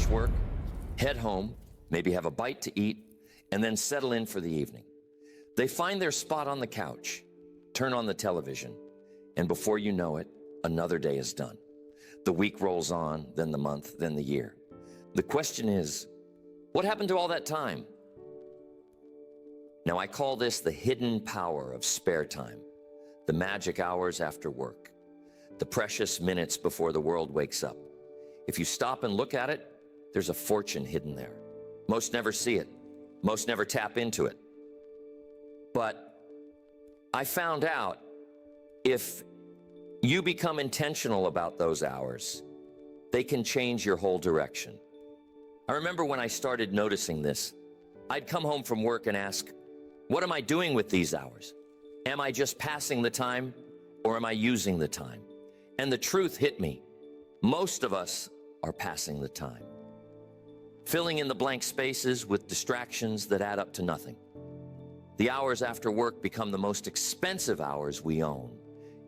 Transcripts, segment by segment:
work, head home, maybe have a bite to eat, and then settle in for the evening. They find their spot on the couch, turn on the television, and before you know it, another day is done. The week rolls on, then the month, then the year. The question is, what happened to all that time? Now, I call this the hidden power of spare time, the magic hours after work, the precious minutes before the world wakes up. If you stop and look at it, there's a fortune hidden there. Most never see it. Most never tap into it. But I found out if you become intentional about those hours, they can change your whole direction. I remember when I started noticing this, I'd come home from work and ask, what am I doing with these hours? Am I just passing the time, or am I using the time? And the truth hit me. Most of us are passing the time, filling in the blank spaces with distractions that add up to nothing. The hours after work become the most expensive hours we own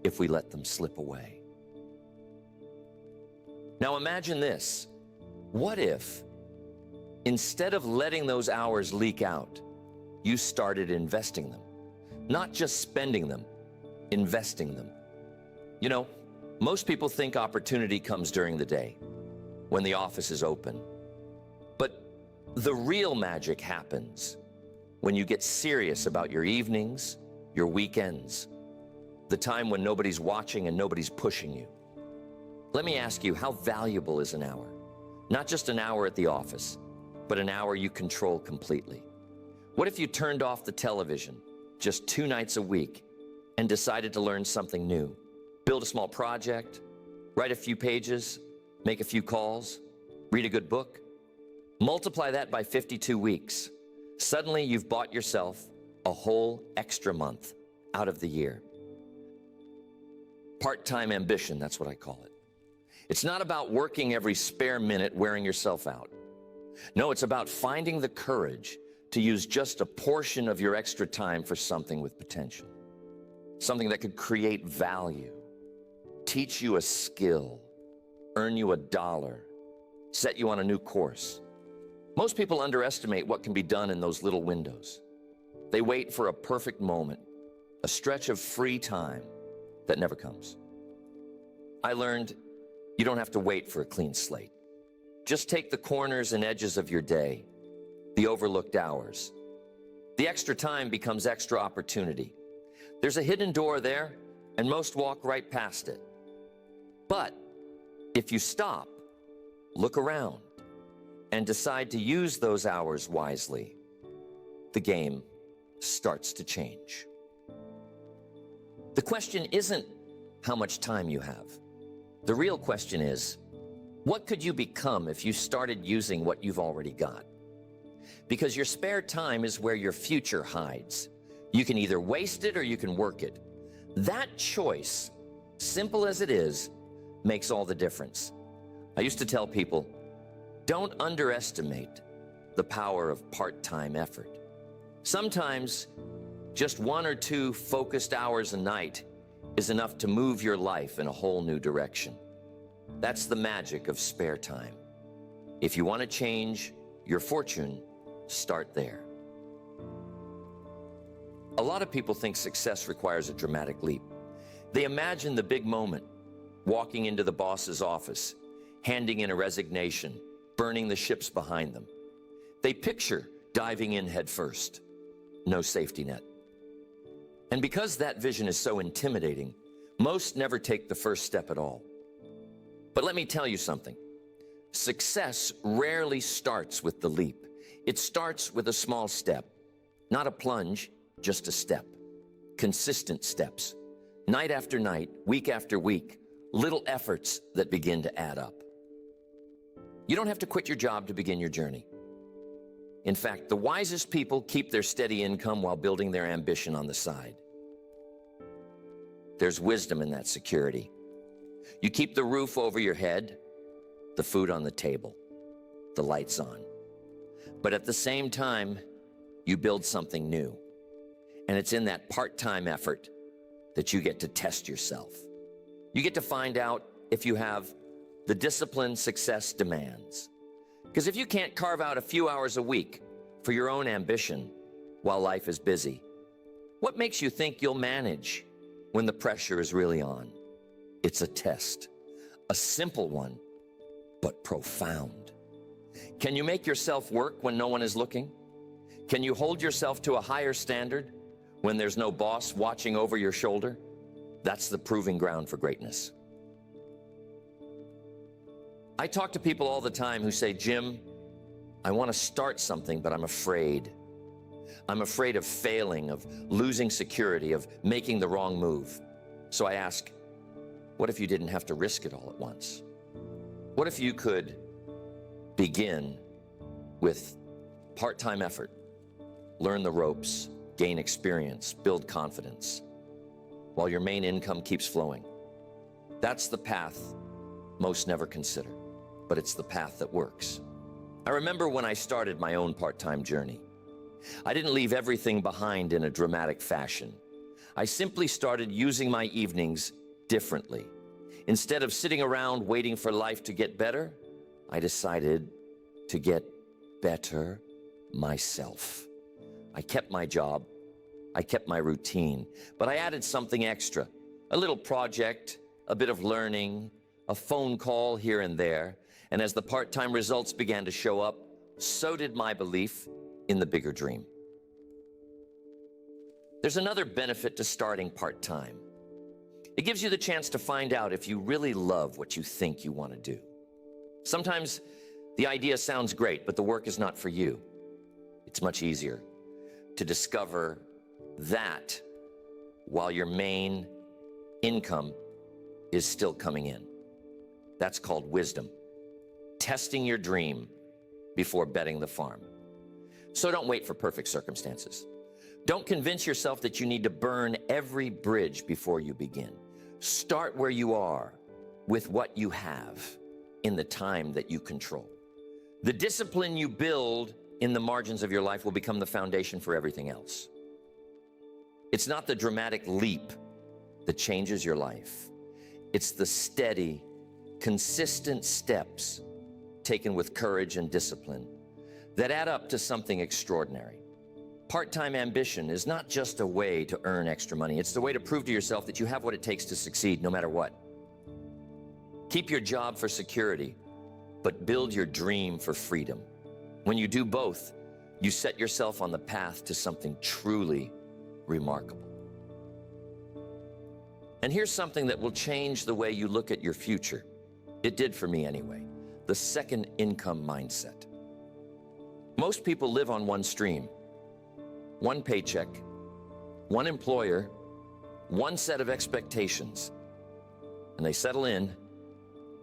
if we let them slip away. Now imagine this. What if, instead of letting those hours leak out, you started investing them? Not just spending them, investing them. You know, most people think opportunity comes during the day, when the office is open. But the real magic happens when you get serious about your evenings, your weekends, the time when nobody's watching and nobody's pushing you. Let me ask you, how valuable is an hour? Not just an hour at the office, but an hour you control completely. What if you turned off the television just 2 nights a week and decided to learn something new? Build a small project, write a few pages, make a few calls, read a good book. Multiply that by 52 weeks. Suddenly you've bought yourself a whole extra month out of the year. Part-time ambition, that's what I call it. It's not about working every spare minute wearing yourself out. No, it's about finding the courage to use just a portion of your extra time for something with potential. Something that could create value, teach you a skill, earn you $1, set you on a new course. Most people underestimate what can be done in those little windows. They wait for a perfect moment, a stretch of free time that never comes. I learned you don't have to wait for a clean slate. Just take the corners and edges of your day, the overlooked hours. The extra time becomes extra opportunity. There's a hidden door there, and most walk right past it. But if you stop, look around, and decide to use those hours wisely, the game starts to change. The question isn't how much time you have. The real question is, what could you become if you started using what you've already got? Because your spare time is where your future hides. You can either waste it or you can work it. That choice, simple as it is, makes all the difference. I used to tell people, don't underestimate the power of part-time effort. Sometimes just 1 or 2 focused hours a night is enough to move your life in a whole new direction. That's the magic of spare time. If you want to change your fortune, start there. A lot of people think success requires a dramatic leap. They imagine the big moment, walking into the boss's office, handing in a resignation, burning the ships behind them. They picture diving in head first, no safety net. And because that vision is so intimidating, most never take the first step at all. But let me tell you something. Success rarely starts with the leap. It starts with a small step, not a plunge, just a step. Consistent steps. Night after night, week after week, little efforts that begin to add up. You don't have to quit your job to begin your journey. In fact, the wisest people keep their steady income while building their ambition on the side. There's wisdom in that security. You keep the roof over your head, the food on the table, the lights on. But at the same time, you build something new. And it's in that part-time effort that you get to test yourself. You get to find out if you have the discipline success demands. Because if you can't carve out a few hours a week for your own ambition while life is busy, what makes you think you'll manage when the pressure is really on? It's a test, a simple one, but profound. Can you make yourself work when no one is looking? Can you hold yourself to a higher standard when there's no boss watching over your shoulder? That's the proving ground for greatness. I talk to people all the time who say, Jim, I want to start something, but I'm afraid. I'm afraid of failing, of losing security, of making the wrong move. So I ask, what if you didn't have to risk it all at once? What if you could begin with part-time effort, learn the ropes, gain experience, build confidence, while your main income keeps flowing? That's the path most never consider, but it's the path that works. I remember when I started my own part-time journey. I didn't leave everything behind in a dramatic fashion. I simply started using my evenings differently. Instead of sitting around waiting for life to get better, I decided to get better myself. I kept my job, I kept my routine, but I added something extra, a little project, a bit of learning, a phone call here and there. And as the part-time results began to show up, so did my belief in the bigger dream. There's another benefit to starting part-time. It gives you the chance to find out if you really love what you think you want to do. Sometimes the idea sounds great, but the work is not for you. It's much easier to discover that while your main income is still coming in. That's called wisdom. Testing your dream before betting the farm. So don't wait for perfect circumstances. Don't convince yourself that you need to burn every bridge before you begin. Start where you are with what you have in the time that you control. The discipline you build in the margins of your life will become the foundation for everything else. It's not the dramatic leap that changes your life. It's the steady, consistent steps taken with courage and discipline that add up to something extraordinary. Part-time ambition is not just a way to earn extra money. It's the way to prove to yourself that you have what it takes to succeed no matter what. Keep your job for security, but build your dream for freedom. When you do both, you set yourself on the path to something truly remarkable. And here's something that will change the way you look at your future. It did for me anyway. The second income mindset. Most people live on one stream, one paycheck, one employer, one set of expectations, and they settle in,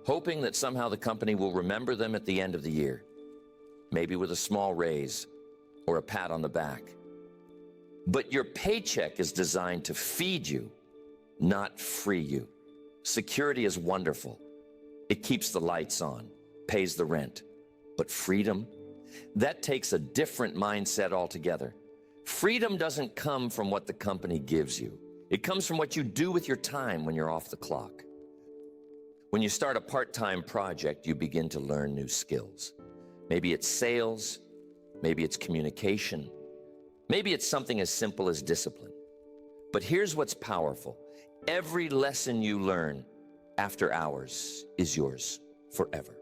hoping that somehow the company will remember them at the end of the year, maybe with a small raise or a pat on the back. But your paycheck is designed to feed you, not free you. Security is wonderful. It keeps the lights on, pays the rent. But freedom, that takes a different mindset altogether. Freedom doesn't come from what the company gives you. It comes from what you do with your time when you're off the clock. When you start a part-time project, you begin to learn new skills. Maybe it's sales, maybe it's communication, maybe it's something as simple as discipline. But here's what's powerful. Every lesson you learn after hours is yours forever.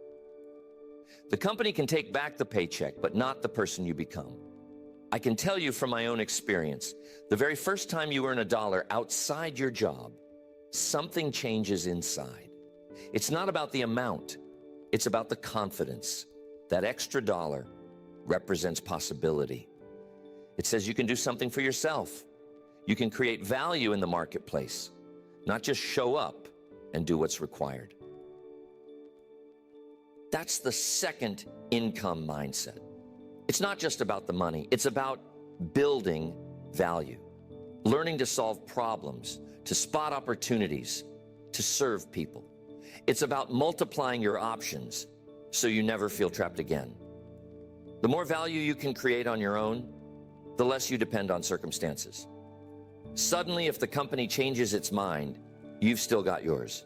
The company can take back the paycheck, but not the person you become. I can tell you from my own experience, the very first time you earn $1 outside your job, something changes inside. It's not about the amount, it's about the confidence. That extra dollar represents possibility. It says you can do something for yourself. You can create value in the marketplace, not just show up and do what's required. That's the second income mindset. It's not just about the money. It's about building value, learning to solve problems, to spot opportunities, to serve people. It's about multiplying your options so you never feel trapped again. The more value you can create on your own, the less you depend on circumstances. Suddenly, if the company changes its mind, you've still got yours.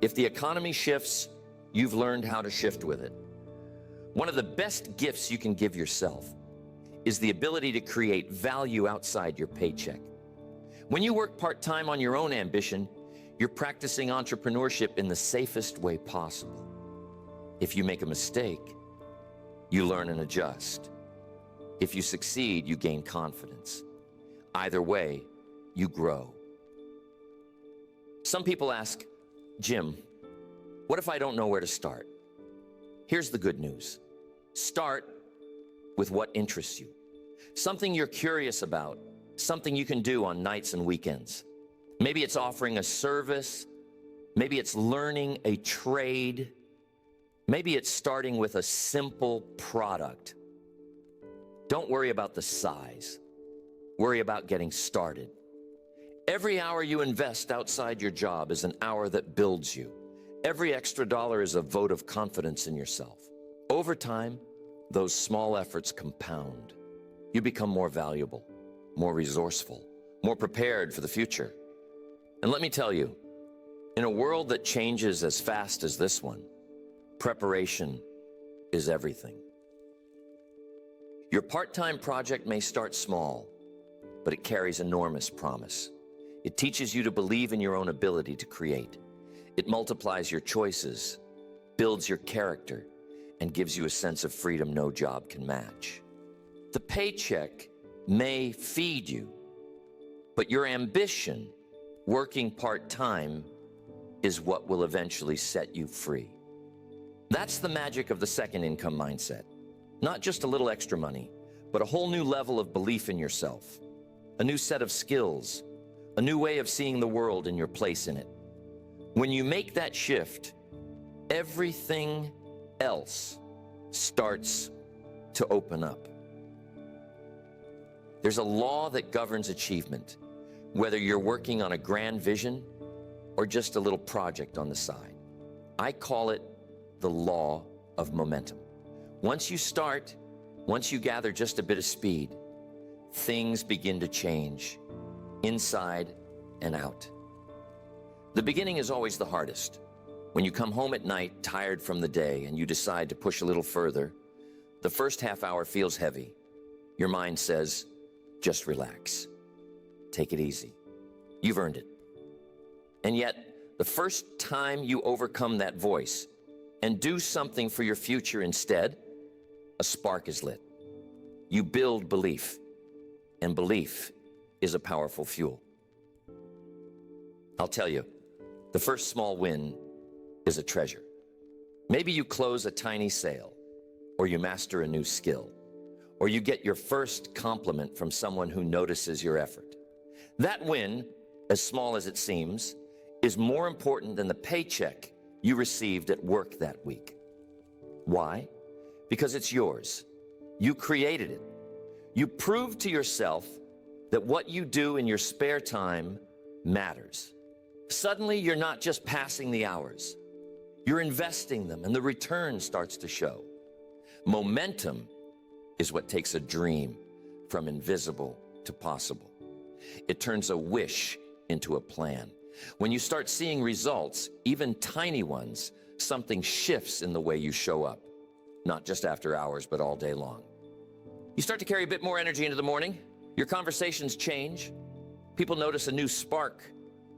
If the economy shifts, you've learned how to shift with it. One of the best gifts you can give yourself is the ability to create value outside your paycheck. When you work part-time on your own ambition, you're practicing entrepreneurship in the safest way possible. If you make a mistake, you learn and adjust. If you succeed, you gain confidence. Either way, you grow. Some people ask, Jim, what if I don't know where to start? Here's the good news. Start with what interests you. Something you're curious about, something you can do on nights and weekends. Maybe it's offering a service. Maybe it's learning a trade. Maybe it's starting with a simple product. Don't worry about the size. Worry about getting started. Every hour you invest outside your job is an hour that builds you. Every extra dollar is a vote of confidence in yourself. Over time, those small efforts compound. You become more valuable, more resourceful, more prepared for the future. And let me tell you, in a world that changes as fast as this one, preparation is everything. Your part-time project may start small, but it carries enormous promise. It teaches you to believe in your own ability to create. It multiplies your choices, builds your character, and gives you a sense of freedom no job can match. The paycheck may feed you, but your ambition, working part-time, is what will eventually set you free. That's the magic of the second income mindset. Not just a little extra money, but a whole new level of belief in yourself, a new set of skills, a new way of seeing the world and your place in it. When you make that shift, everything else starts to open up. There's a law that governs achievement, whether you're working on a grand vision or just a little project on the side. I call it the law of momentum. Once you start, once you gather just a bit of speed, things begin to change, inside and out. The beginning is always the hardest. When you come home at night, tired from the day, and you decide to push a little further, the first half hour feels heavy. Your mind says, just relax. Take it easy. You've earned it. And yet, the first time you overcome that voice and do something for your future instead, a spark is lit. You build belief, and belief is a powerful fuel. I'll tell you, the first small win is a treasure. Maybe you close a tiny sale, or you master a new skill, or you get your first compliment from someone who notices your effort. That win, as small as it seems, is more important than the paycheck you received at work that week. Why? Because it's yours. You created it. You proved to yourself that what you do in your spare time matters. Suddenly, you're not just passing the hours. You're investing them, and the return starts to show. Momentum is what takes a dream from invisible to possible. It turns a wish into a plan. When you start seeing results, even tiny ones, something shifts in the way you show up. Not just after hours, but all day long. You start to carry a bit more energy into the morning. Your conversations change. People notice a new spark,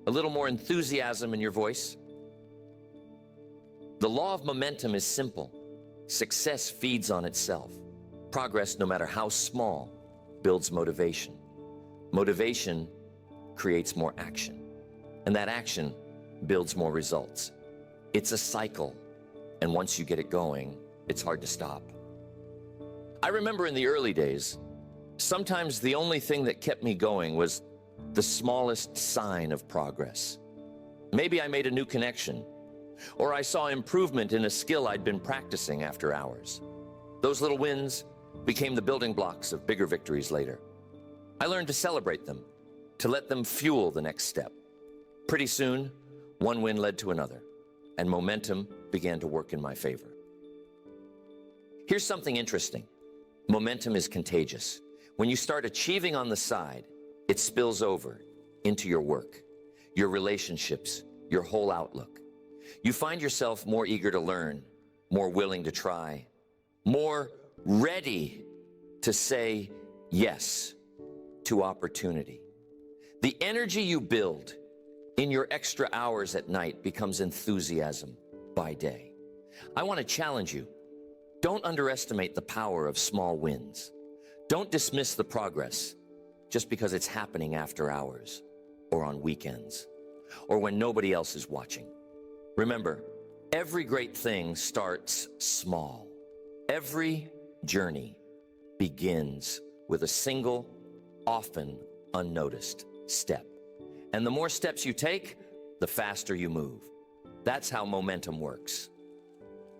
a little more enthusiasm in your voice. The law of momentum is simple. Success feeds on itself. Progress, no matter how small, builds motivation. Motivation creates more action. And that action builds more results. It's a cycle. And once you get it going, it's hard to stop. I remember in the early days, sometimes the only thing that kept me going was the smallest sign of progress. Maybe I made a new connection, or I saw improvement in a skill I'd been practicing after hours. Those little wins became the building blocks of bigger victories later. I learned to celebrate them, to let them fuel the next step. Pretty soon, one win led to another, and momentum began to work in my favor. Here's something interesting. Momentum is contagious. When you start achieving on the side, it spills over into your work, your relationships, your whole outlook. You find yourself more eager to learn, more willing to try, more ready to say yes to opportunity. The energy you build in your extra hours at night becomes enthusiasm by day. I want to challenge you. Don't underestimate the power of small wins. Don't dismiss the progress just because it's happening after hours or on weekends or when nobody else is watching. Remember, every great thing starts small. Every journey begins with a single, often unnoticed step. And the more steps you take, the faster you move. That's how momentum works.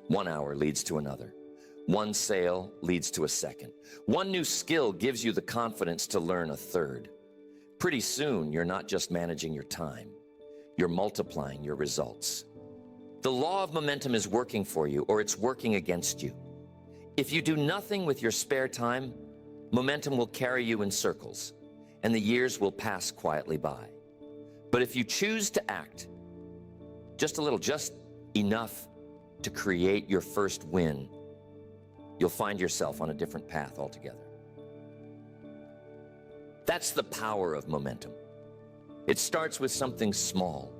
1 hour leads to another. One sale leads to a second. One new skill gives you the confidence to learn a third. Pretty soon, you're not just managing your time, you're multiplying your results. The law of momentum is working for you, or it's working against you. If you do nothing with your spare time, momentum will carry you in circles, and the years will pass quietly by. But if you choose to act, just a little, just enough to create your first win, you'll find yourself on a different path altogether. That's the power of momentum. It starts with something small,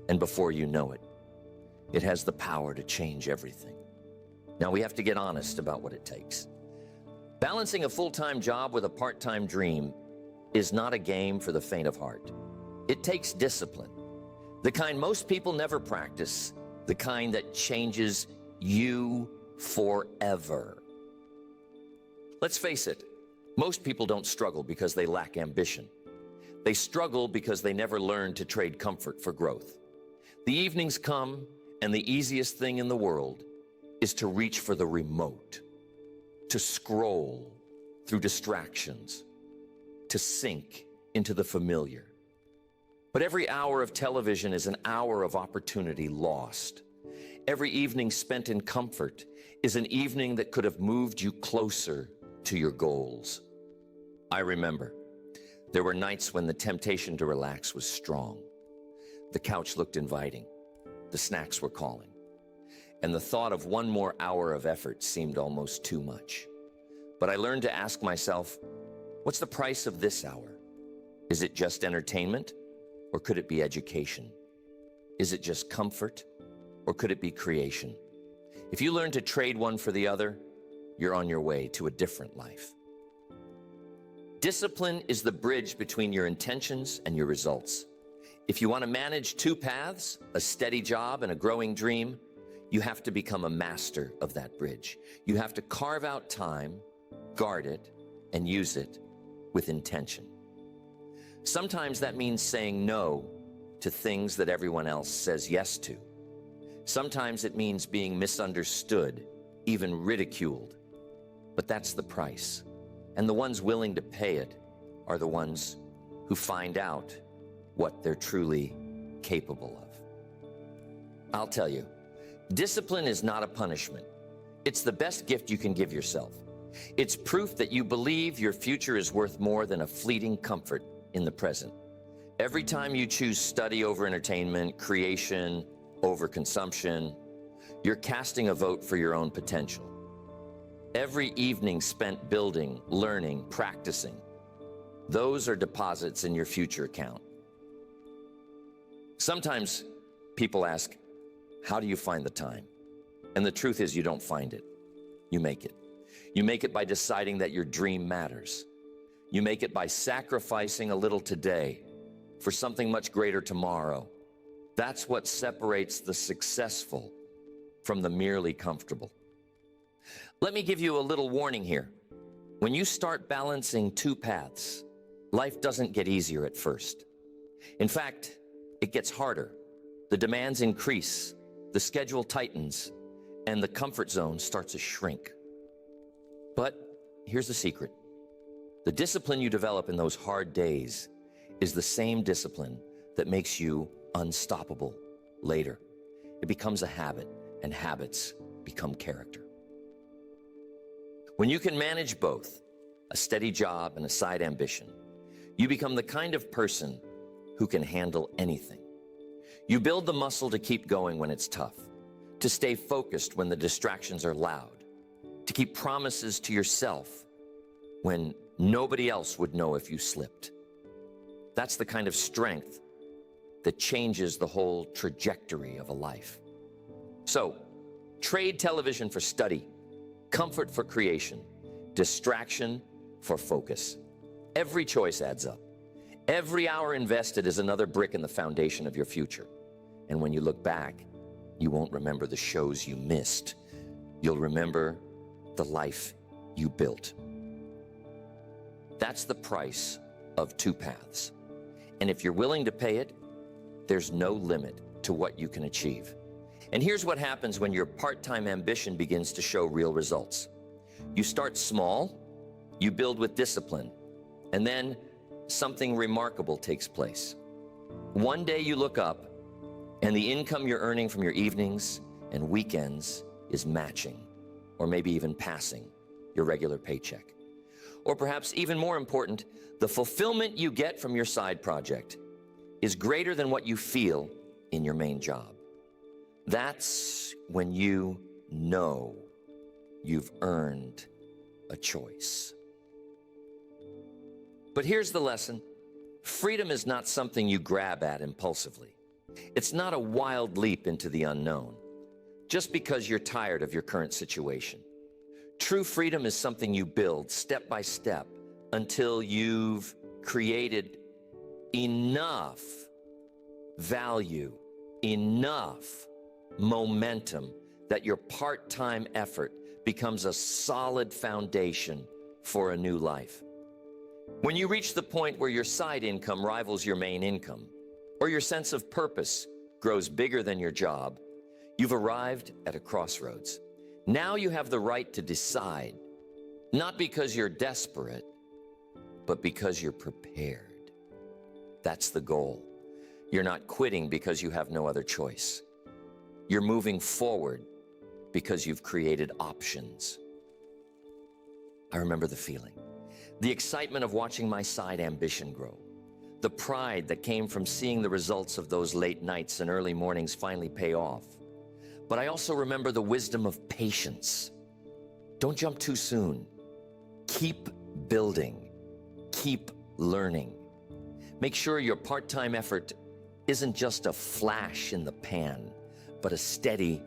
and before you know it, it has the power to change everything. Now we have to get honest about what it takes. Balancing a full-time job with a part-time dream is not a game for the faint of heart. It takes discipline, the kind most people never practice, the kind that changes you forever. Let's face it, most people don't struggle because they lack ambition. They struggle because they never learned to trade comfort for growth. The evenings come, and the easiest thing in the world is to reach for the remote, to scroll through distractions, to sink into the familiar. But every hour of television is an hour of opportunity lost. Every evening spent in comfort is an evening that could have moved you closer to your goals. I remember there were nights when the temptation to relax was strong. The couch looked inviting. The snacks were calling. And the thought of one more hour of effort seemed almost too much. But I learned to ask myself, what's the price of this hour? Is it just entertainment, or could it be education? Is it just comfort, or could it be creation? If you learn to trade one for the other, you're on your way to a different life. Discipline is the bridge between your intentions and your results. If you want to manage two paths, a steady job and a growing dream, you have to become a master of that bridge. You have to carve out time, guard it, and use it with intention. Sometimes that means saying no to things that everyone else says yes to. Sometimes it means being misunderstood, even ridiculed. But that's the price. And the ones willing to pay it are the ones who find out what they're truly capable of. I'll tell you, discipline is not a punishment. It's the best gift you can give yourself. It's proof that you believe your future is worth more than a fleeting comfort in the present. Every time you choose study over entertainment, creation over consumption, you're casting a vote for your own potential. Every evening spent building, learning, practicing, those are deposits in your future account. Sometimes people ask, how do you find the time? And the truth is, you don't find it. You make it. You make it by deciding that your dream matters. You make it by sacrificing a little today for something much greater tomorrow. That's what separates the successful from the merely comfortable. Let me give you a little warning here. When you start balancing two paths, life doesn't get easier at first. In fact, it gets harder. The demands increase, the schedule tightens, and the comfort zone starts to shrink. But here's the secret. The discipline you develop in those hard days is the same discipline that makes you unstoppable later. It becomes a habit, and habits become character. When you can manage both, a steady job and a side ambition, you become the kind of person who can handle anything. You build the muscle to keep going when it's tough, to stay focused when the distractions are loud, to keep promises to yourself when nobody else would know if you slipped. That's the kind of strength that changes the whole trajectory of a life. So, trade television for study, comfort for creation, distraction for focus. Every choice adds up. Every hour invested is another brick in the foundation of your future. And when you look back, you won't remember the shows you missed. You'll remember the life you built. That's the price of two paths. And if you're willing to pay it, there's no limit to what you can achieve. And here's what happens when your part-time ambition begins to show real results. You start small, you build with discipline, and then something remarkable takes place. One day you look up, and the income you're earning from your evenings and weekends is matching, or maybe even passing your regular paycheck. Or perhaps even more important, the fulfillment you get from your side project is greater than what you feel in your main job. That's when you know you've earned a choice. But here's the lesson. Freedom is not something you grab at impulsively. It's not a wild leap into the unknown, just because you're tired of your current situation. True freedom is something you build step by step until you've created enough value, enough momentum that your part-time effort becomes a solid foundation for a new life. When you reach the point where your side income rivals your main income, or your sense of purpose grows bigger than your job, you've arrived at a crossroads. Now you have the right to decide, not because you're desperate, but because you're prepared. That's the goal. You're not quitting because you have no other choice. You're moving forward because you've created options. I remember the feeling, the excitement of watching my side ambition grow, the pride that came from seeing the results of those late nights and early mornings finally pay off. But I also remember the wisdom of patience. Don't jump too soon. Keep building. Keep learning. Make sure your part-time effort isn't just a flash in the pan, but a steady,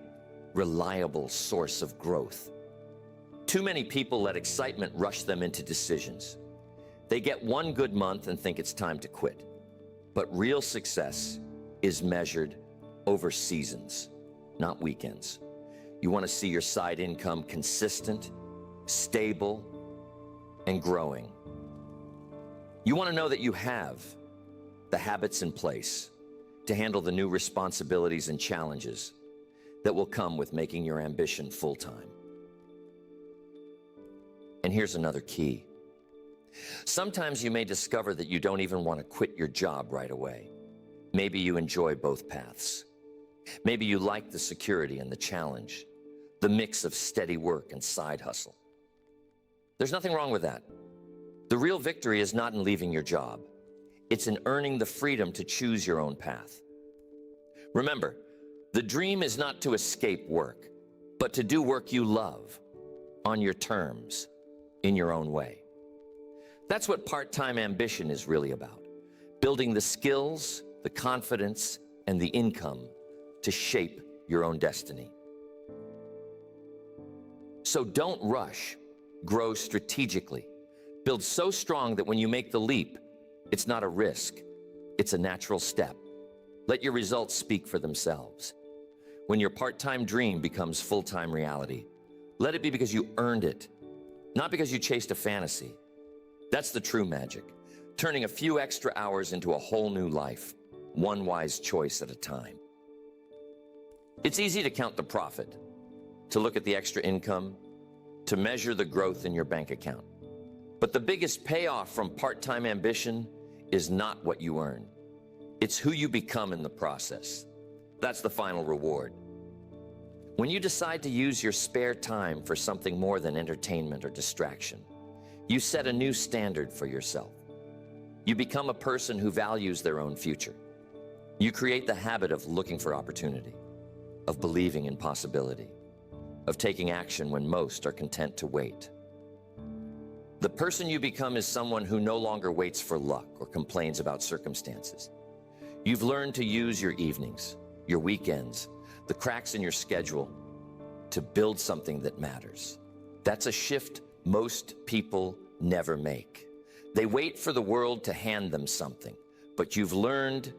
reliable source of growth. Too many people let excitement rush them into decisions. They get one good month and think it's time to quit. But real success is measured over seasons, not weekends. You want to see your side income consistent, stable, and growing. You want to know that you have the habits in place to handle the new responsibilities and challenges that will come with making your ambition full-time. And here's another key. Sometimes you may discover that you don't even want to quit your job right away. Maybe you enjoy both paths. Maybe you like the security and the challenge, the mix of steady work and side hustle. There's nothing wrong with that. The real victory is not in leaving your job. It's in earning the freedom to choose your own path. Remember, the dream is not to escape work, but to do work you love, on your terms, in your own way. That's what part-time ambition is really about. Building the skills, the confidence, and the income to shape your own destiny. So don't rush. Grow strategically. Build so strong that when you make the leap, it's not a risk, it's a natural step. Let your results speak for themselves. When your part-time dream becomes full-time reality, let it be because you earned it, not because you chased a fantasy. That's the true magic, turning a few extra hours into a whole new life, one wise choice at a time. It's easy to count the profit, to look at the extra income, to measure the growth in your bank account. But the biggest payoff from part-time ambition is not what you earn. It's who you become in the process. That's the final reward. When you decide to use your spare time for something more than entertainment or distraction, you set a new standard for yourself. You become a person who values their own future. You create the habit of looking for opportunity, of believing in possibility. of taking action when most are content to wait. The person you become is someone who no longer waits for luck or complains about circumstances. You've learned to use your evenings, your weekends, the cracks in your schedule to build something that matters. That's a shift most people never make. They wait for the world to hand them something, but you've learned